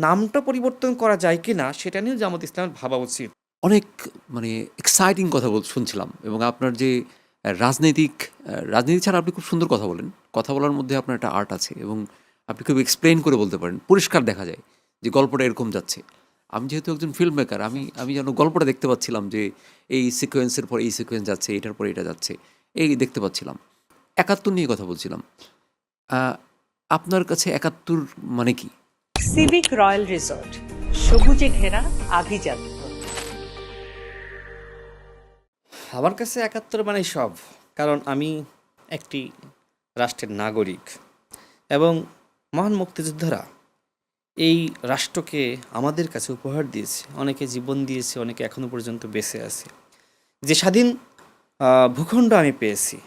নামটা পরিবর্তন করা যায় কিনা সেটা নিয়েও জামাত ইসলামের ভাবা উচিত। অনেক মানে এক্সাইটিং কথা শুনছিলাম এবং আপনার যে রাজনীতি ছাড়া আপনি খুব সুন্দর কথা বলেন। কথা বলার মধ্যে আপনার একটা আর্ট আছে এবং আপনি খুব এক্সপ্লেইন করে বলতে পারেন। পরিষ্কার দেখা যায় যে গল্পটা এরকম যাচ্ছে। আমি যেহেতু একজন ফিল্ম মেকার আমি যেন গল্পটা দেখতে পাচ্ছিলাম যে এই সিকোয়েন্সের পর এই সিকোয়েন্স যাচ্ছে, এটার পর এটা যাচ্ছে। এই দেখতে পাচ্ছিলাম। ৭১ নিয়ে কথা বলছিলাম। আ আপনার কাছে ৭১ মানে কি? সিভিক রয়্যাল রিসোর্ট, সবুজে ঘেরা আভিজাত্য। আমার কাছে ৭১ মানে সব। কারণ আমি একটি রাষ্ট্রের নাগরিক এবং মহান মুক্তিযোদ্ধারা এই রাষ্ট্রকে আমাদের কাছে উপহার দিয়েছে। অনেকে জীবন দিয়েছে, অনেকে এখনো পর্যন্ত বেঁচে আছে। যে স্বাধীন ভূখণ্ড আমি পেয়েছি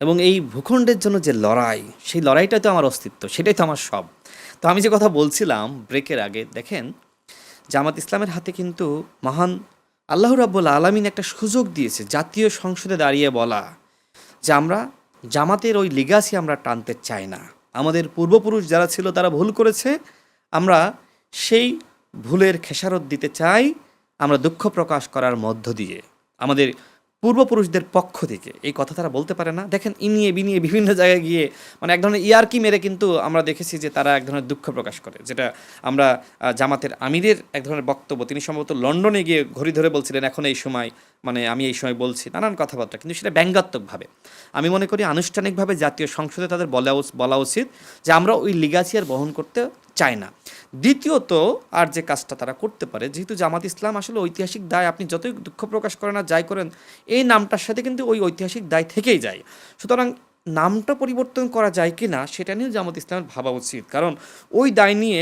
এবং এই ভূখণ্ডের জন্য যে লড়াই, সেই লড়াইটাই তো আমার অস্তিত্ব, সেটাই তো আমার সব। তো আমি যে কথা বলছিলাম ব্রেকের আগে, দেখেন জামাত ইসলামের হাতে কিন্তু মহান আল্লাহ রাব্বুল আলামিন একটা সুযোগ দিয়েছে জাতীয় সংসদে দাঁড়িয়ে বলা যে আমরা জামাতের ওই লিগাসি আমরা টানতে চাই না। আমাদের পূর্বপুরুষ যারা ছিল তারা ভুল করেছে, আমরা সেই ভুলের খেসারত দিতে চাই। আমরা দুঃখ প্রকাশ করার মধ্য দিয়ে আমাদের পূর্বপুরুষদের পক্ষ থেকে এই কথা তারা বলতে পারে না। দেখেন ইনিয়ে বিনিয়ে বিভিন্ন জায়গায় গিয়ে মানে এক ধরনের ইয়ারকি মেরে কিন্তু আমরা দেখেছি যে তারা এক ধরনের দুঃখ প্রকাশ করে, যেটা আমরা জামাতের আমিরের এক ধরনের বক্তব্য, তিনি সম্ভবত লন্ডনে গিয়ে ঘড়ি ধরে বলছিলেন এখন এই সময়, মানে আমি এই সময় বলছি, নানান কথাবার্তা, কিন্তু সেটা ব্যঙ্গাত্মকভাবে। আমি মনে করি আনুষ্ঠানিকভাবে জাতীয় সংসদে তাদের বলা উচিত যে আমরা ওই লিগাসি আর বহন করতে চাই না। দ্বিতীয়ত আর যে কাজটা তারা করতে পারে, যেহেতু জামাত ইসলাম আসলে ঐতিহাসিক দায়, আপনি যতই দুঃখ প্রকাশ করেন আর যাই করেন, এই নামটার সাথে কিন্তু ওই ঐতিহাসিক দায় থেকেই যায়। সুতরাং নামটা পরিবর্তন করা যায় কি না সেটা নিয়েও জামাত ইসলামের ভাবা উচিত। কারণ ওই দায় নিয়ে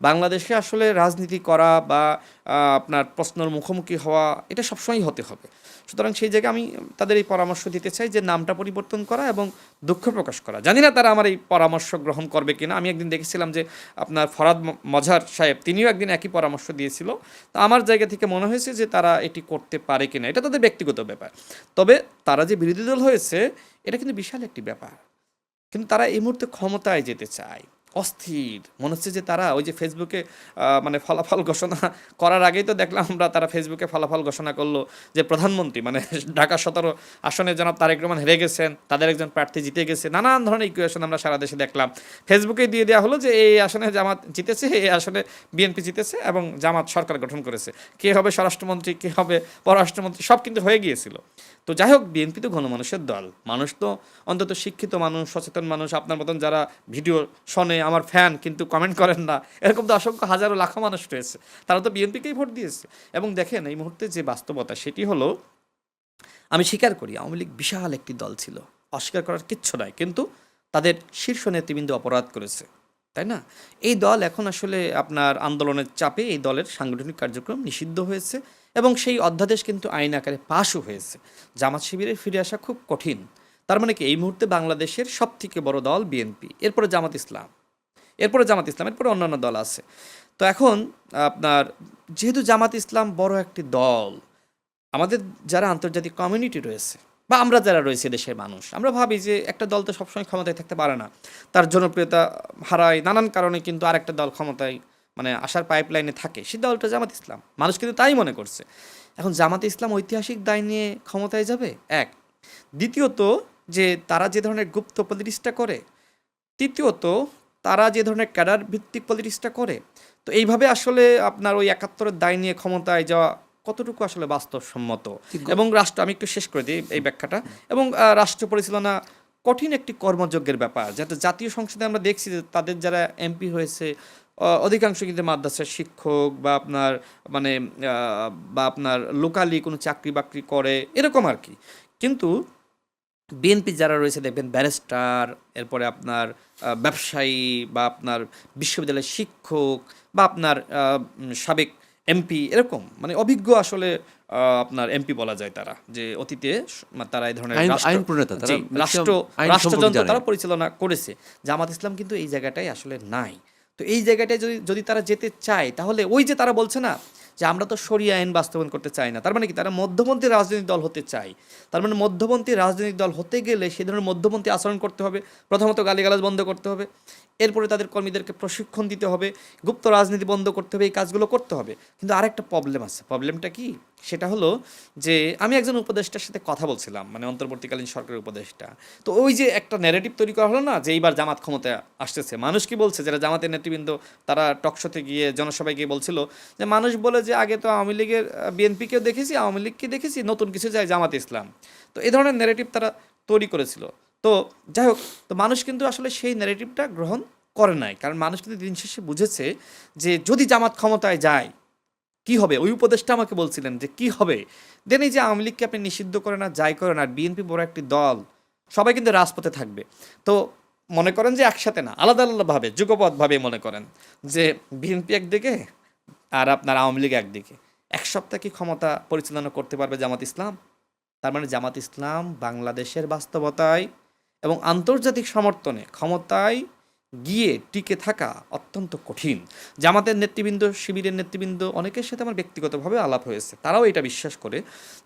বাংলাদেশে আসলে রাজনীতি করা বা আপনার প্রশ্নের মুখোমুখি হওয়া, এটা সবসময়ই হতে হবে। সুতরাং সেই জায়গায় আমি তাদের এই পরামর্শ দিতে চাই যে নামটা পরিবর্তন করা এবং দুঃখ প্রকাশ করা। জানি না তারা আমার এই পরামর্শ গ্রহণ করবে কিনা। আমি একদিন দেখেছিলাম যে আপনার ফরাদ মজহার সাহেব, তিনিও একদিন একই পরামর্শ দিয়েছিল। তা আমার জায়গা থেকে মনে হয়েছে যে তারা এটি করতে পারে কিনা, এটা তাদের ব্যক্তিগত ব্যাপার। তবে তারা যে বিরোধী দল হয়েছে এটা কিন্তু বিশাল একটি ব্যাপার। কিন্তু তারা এই মুহূর্তে ক্ষমতায় যেতে চায়, অস্থির। মনে হচ্ছে যে তারা ওই যে ফেসবুকে মানে ফলাফল ঘোষণা করার আগেই তো দেখলাম আমরা, তারা ফেসবুকে ফলাফল ঘোষণা করলো যে প্রধানমন্ত্রী মানে ঢাকা 17 আসনে জনাব তারেক রহমান হেরে গেছেন, তাদের একজন প্রার্থী জিতে গেছে। নানান ধরনের ইকুয়েশন আমরা সারা দেশে দেখলাম। ফেসবুকে দিয়ে দেওয়া হলো যে এই আসনে জামাত জিতেছে, এই আসনে বিএনপি জিতেছে এবং জামাত সরকার গঠন করেছে। কে হবে স্বরাষ্ট্রমন্ত্রী, কে হবে পররাষ্ট্রমন্ত্রী, সব কিন্তু হয়ে গিয়েছিল। তো যাই হোক, বিএনপি তো গণমানুষের দল, মানুষ তো অন্তত শিক্ষিত মানুষ, সচেতন মানুষ। আপনার মতন যারা ভিডিও শোনে, আমার ফ্যান কিন্তু কমেন্ট করেন না, এরকম তো অসংখ্য হাজারো লাখো মানুষ রয়েছে, তারা তো বিএনপিকেই ভোট দিয়েছে। এবং দেখেন এই মুহূর্তে যে বাস্তবতা সেটি হলো, আমি স্বীকার করি আওয়ামী লীগ বিশাল একটি দল ছিল, অস্বীকার করার কিচ্ছু নাই, কিন্তু তাদের শীর্ষ নেতৃবৃন্দ অপরাধ করেছে, তাই না? এই দল এখন আসলে আপনার আন্দোলনের চাপে এই দলের সাংগঠনিক কার্যক্রম নিষিদ্ধ হয়েছে এবং সেই অধ্যাদেশ কিন্তু আইন আকারে পাশও হয়েছে। জামাত শিবিরের ফিরে আসা খুব কঠিন। তার মানে কি, এই মুহূর্তে বাংলাদেশের সবথেকে বড় দল বিএনপি, এরপরে জামাত ইসলাম, এরপরে অন্যান্য দল আছে। তো এখন আপনার যেহেতু জামাত ইসলাম বড় একটি দল, আমাদের যারা আন্তর্জাতিক কমিউনিটি রয়েছে বা আমরা যারা রয়েছে দেশের মানুষ, আমরা ভাবি যে একটা দল তো সবসময় ক্ষমতায় থাকতে পারে না, তার জনপ্রিয়তা হারায় নানান কারণে, কিন্তু আরেকটা দল ক্ষমতায় মানে আসার পাইপলাইনে থাকে, সেই দলটা জামাত ইসলাম। মানুষ কিন্তু তাই মনে করছে। এখন জামাত ইসলাম ঐতিহাসিক দায় নিয়ে ক্ষমতায় যাবে, এক। দ্বিতীয়ত, যে তারা যে ধরনের গুপ্ত পলিটিক্সটা করে। তৃতীয়ত, তারা যে ধরনের ক্যাডার ভিত্তিক পলিটিক্সটা করে। তো এইভাবে আসলে আপনার ওই ৭১-এর দায় নিয়ে ক্ষমতায় যাওয়া কতটুকু আসলে বাস্তবসম্মত। এবং রাষ্ট্র, আমি একটু শেষ করে দিই এই ব্যাখ্যাটা, এবং রাষ্ট্র পরিচালনা কঠিন একটি কর্মযজ্ঞের ব্যাপার। যাতে জাতীয় সংসদে আমরা দেখছি যে তাদের যারা এমপি হয়েছে অধিকাংশ কিন্তু মাদ্রাসার শিক্ষক বা আপনার মানে বা আপনার লোকালি কোনো চাকরি বাকরি করে, এরকম আর কি। কিন্তু বিএনপি যারা রয়েছে দেখবেন ব্যারিস্টার, এরপরে আপনার ব্যবসায়ী বা আপনার বিশ্ববিদ্যালয়ের শিক্ষক বা আপনার সাবেক এমপি, এরকম মানে অভিজ্ঞ আসলে আপনার এমপি বলা যায় তারা, যে অতীতে তারা এই ধরনের আইন প্রণেতা, তারা রাষ্ট্রযন্ত্র তারা পরিচালনা করেছে। জামাত ইসলাম কিন্তু এই জায়গাটাই আসলে নাই। তো এই জায়গাটায় যদি যদি তারা যেতে চায়, তাহলে ওই যে তারা বলছে না যে আমরা তো শরিয়া আইন বাস্তবায়ন করতে চাই না, তার মানে কি তারা মধ্যপন্থী রাজনৈতিক দল হতে চায়। তার মানে মধ্যপন্থী রাজনৈতিক দল হতে গেলে সে ধরনের মধ্যপন্থী আচরণ করতে হবে। প্রথমত গালিগালাজ বন্ধ করতে হবে। এরপরে তাদের কর্মীদেরকে প্রশিক্ষণ দিতে হবে, গুপ্ত রাজনীতি বন্ধ করতে হবে, এই কাজগুলো করতে হবে। কিন্তু আরেকটা প্রবলেম আছে। প্রবলেমটা কি? সেটা হলো যে আমি একজন উপদেষ্টার সাথে কথা বলছিলাম, মানে অন্তর্বর্তীকালীন সরকারের উপদেষ্টা। তো ওই যে একটা ন্যারেটিভ তৈরি করা হলো না যে এইবার জামাত ক্ষমতায় আসতেছে, মানুষ কি বলছে, যারা জামাতের নেতৃবৃন্দ তারা টকশোতে গিয়ে জনসভায় গিয়ে বলছিল যে মানুষ বলে যে আগে তো আওয়ামী লীগের বিএনপিকেও দেখেছি, আওয়ামী লীগকে দেখেছি, নতুন কিছু যায় জামাত ইসলাম। তো এই ধরনের ন্যারেটিভ তারা তৈরি করেছিল। তো যাই হোক, তো মানুষ কিন্তু আসলে সেই ন্যারেটিভটা গ্রহণ করে নাই, কারণ মানুষ কিন্তু দিন শেষে বুঝেছে যে যদি জামাত ক্ষমতায় যায় কি হবে। ওই উপদেষ্টা আমাকে বলছিলেন যে কি হবে, দেন এই যে আওয়ামী লীগকে আপনি নিষিদ্ধ করেন আর যাই করেন, আর বিএনপি বড় একটি দল, সবাই কিন্তু রাজপথে থাকবে। তো মনে করেন যে একসাথে না, আলাদা আলাদাভাবে যুগপথভাবে মনে করেন যে বিএনপি একদিকে আর আপনার আওয়ামী লীগ একদিকে, এক সপ্তাহ কি ক্ষমতা পরিচালনা করতে পারবে জামাত ইসলাম? তার মানে জামাত ইসলাম বাংলাদেশের বাস্তবতায় এবং আন্তর্জাতিক সমর্থনে ক্ষমতায় গিয়ে টিকে থাকা অত্যন্ত কঠিন। জামাতের নেতৃবৃন্দ, শিবিরের নেতৃবৃন্দ, অনেকের সাথে আমার ব্যক্তিগতভাবে আলাপ হয়েছে, তারাও এটা বিশ্বাস করে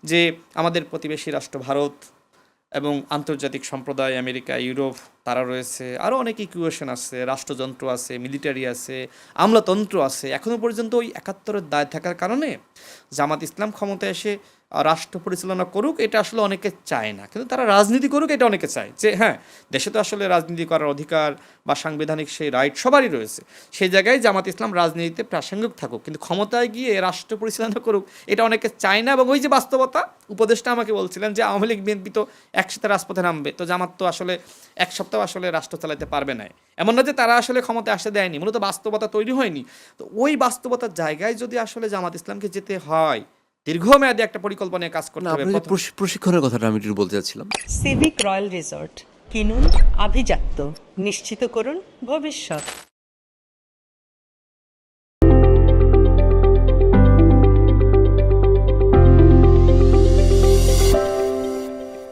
যে আমাদের প্রতিবেশী রাষ্ট্র ভারত এবং আন্তর্জাতিক সম্প্রদায়, আমেরিকা, ইউরোপ, তারা রয়েছে, আরও অনেক ইকুয়েশন আছে, রাষ্ট্রযন্ত্র আছে, মিলিটারি আছে, আমলাতন্ত্র আছে। এখনও পর্যন্ত ওই ৭১-এর দায় থাকার কারণে জামাত ইসলাম ক্ষমতায় এসে রাষ্ট্র পরিচালনা করুক, এটা আসলে অনেকে চায় না, কিন্তু তারা রাজনীতি করুক এটা অনেকে চায়। যে হ্যাঁ, দেশে তো আসলে রাজনীতি করার অধিকার বা সাংবিধানিক সেই রাইট সবারই রয়েছে, সেই জায়গায় জামাত ইসলাম রাজনীতিতে প্রাসঙ্গিক থাকুক, কিন্তু ক্ষমতায় গিয়ে রাষ্ট্র পরিচালনা করুক এটা অনেকে চায় না। এবং ওই যে বাস্তবতা, উপদেষ্টা আমাকে বলছিলেন যে আওয়ামী লীগ বিএনপি তো একসাথে রাজপথে নামবে, তো জামাত তো আসলে এক সপ্তাহ আসলে রাষ্ট্র চালাতে পারবে না। এমন না যে তারা আসলে ক্ষমতায় আসতে দেয়নি, মূলত বাস্তবতা তৈরি হয়নি। তো ওই বাস্তবতার জায়গায় যদি আসলে জামাত ইসলামকে যেতে হয়, দীর্ঘমেয়াদী একটা পরিকল্পনায় কাজ করতে না, হবে। আপনি যে প্রশিক্ষণের কথাটা আমি একটু বলতে চাচ্ছিলাম। সিভিক রয়্যাল রিসর্ট, কিনুন আভিজাত্য, নিশ্চিত করুন ভবিষ্যৎ।